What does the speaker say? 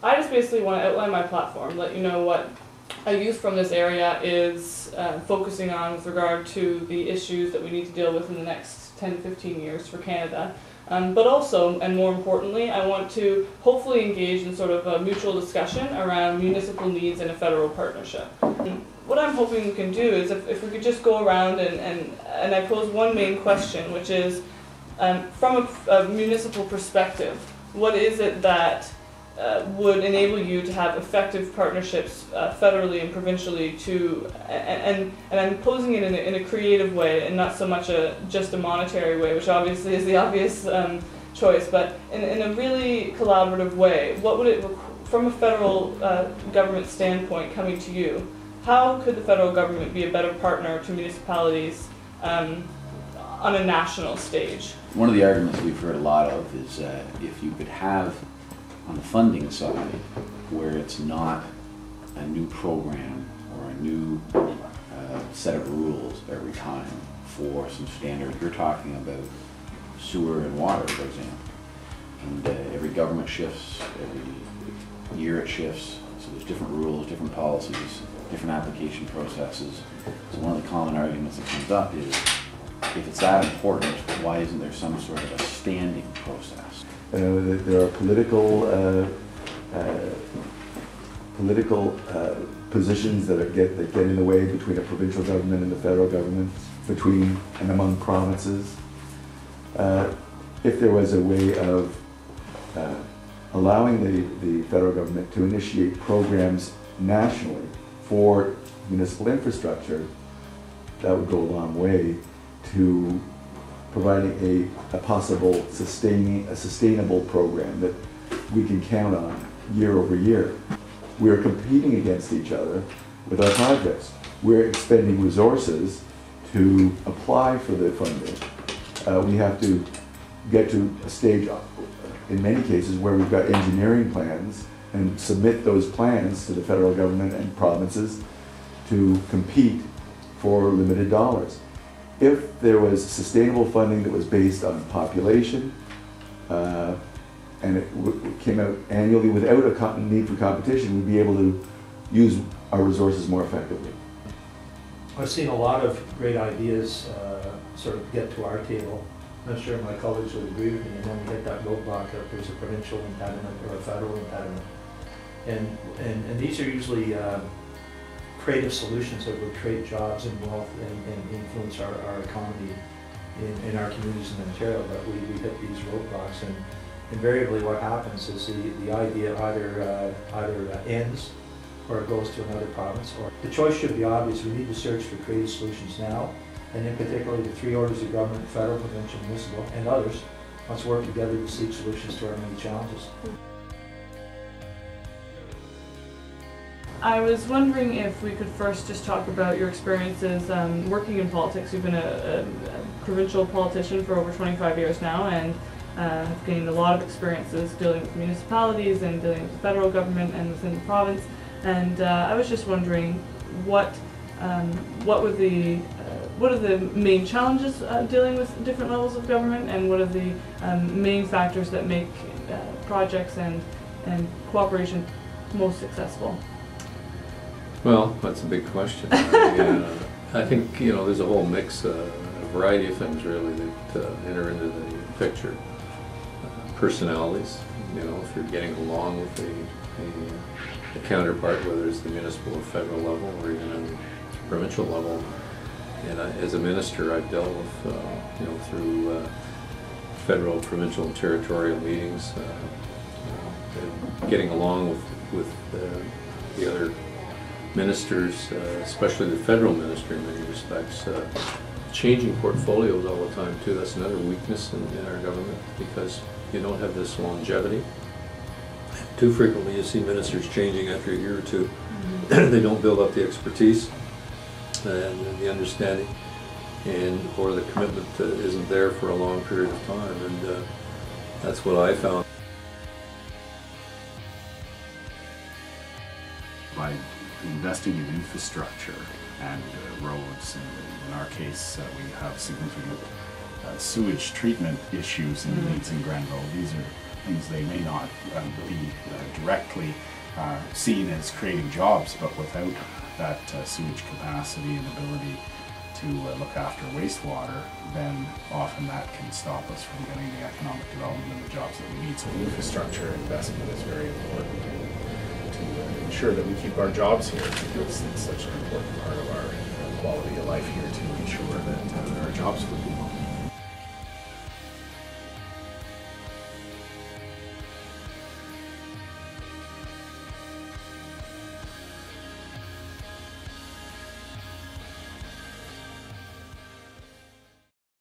I just basically want to outline my platform, let you know what a youth from this area is focusing on with regard to the issues that we need to deal with in the next 10 to 15 years for Canada. But also, and more importantly, I want to hopefully engage in sort of a mutual discussion around municipal needs in a federal partnership. What I'm hoping we can do is if we could just go around and I pose one main question, which is, from a municipal perspective, what is it that would enable you to have effective partnerships federally and provincially and I'm posing it in a creative way and not so much just a monetary way, which obviously is the obvious choice, but in a really collaborative way. What would it, from a federal government standpoint coming to you, how could the federal government be a better partner to municipalities on a national stage? One of the arguments we've heard a lot of is if you could have on the funding side, where it's not a new program or a new set of rules every time for some standard. You're talking about sewer and water, for example. And every government shifts, every year it shifts, so there's different rules, different policies, different application processes. So one of the common arguments that comes up is, if it's that important, why isn't there some sort of a standing process? There are political positions that get in the way between a provincial government and the federal government, between and among provinces. If there was a way of allowing the federal government to initiate programs nationally for municipal infrastructure, that would go a long way to providing a possible sustainable program that we can count on year over year. We're competing against each other with our projects. We're expending resources to apply for the funding. We have to get to a stage, in many cases, where we've got engineering plans and submit those plans to the federal government and provinces to compete for limited dollars. If there was sustainable funding that was based on population and it came out annually without a need for competition, we'd be able to use our resources more effectively. I've seen a lot of great ideas sort of get to our table. I'm not sure my colleagues would agree with me, and then we hit that roadblock that there's a provincial impediment or a federal impediment. And these are usually creative solutions that would create jobs and wealth and influence our economy in our communities in Ontario, but we hit these roadblocks, and invariably what happens is the idea either ends or it goes to another province. Or the choice should be obvious. We need to search for creative solutions now, and in particular the three orders of government, federal, provincial, municipal, and others, must work together to seek solutions to our many challenges. I was wondering if we could first just talk about your experiences working in politics. You've been a provincial politician for over 25 years now, and have gained a lot of experiences dealing with municipalities and dealing with the federal government and within the province. And I was just wondering what are the main challenges dealing with different levels of government, and what are the main factors that make projects and cooperation most successful? Well, that's a big question. I think, you know, there's a whole mix, a variety of things really that enter into the picture. Personalities, you know, if you're getting along with a counterpart, whether it's the municipal or federal level or even on the provincial level. And as a minister, I've dealt with, you know, through federal, provincial, and territorial meetings, getting along with the other ministers, especially the federal minister in many respects, changing portfolios all the time too. That's another weakness in our government, because you don't have this longevity. Too frequently you see ministers changing after a year or two. They don't build up the expertise and the understanding, or the commitment isn't there for a long period of time, and that's what I found. By investing in infrastructure and roads, and in our case we have significant sewage treatment issues in Leeds and Granville. These are things they may not be directly seen as creating jobs, but without that sewage capacity and ability to look after wastewater, then often that can stop us from getting the economic development and the jobs that we need. So infrastructure investment is very important to ensure that we keep our jobs here, because it's such an important part of our quality of life here, to ensure that our jobs would be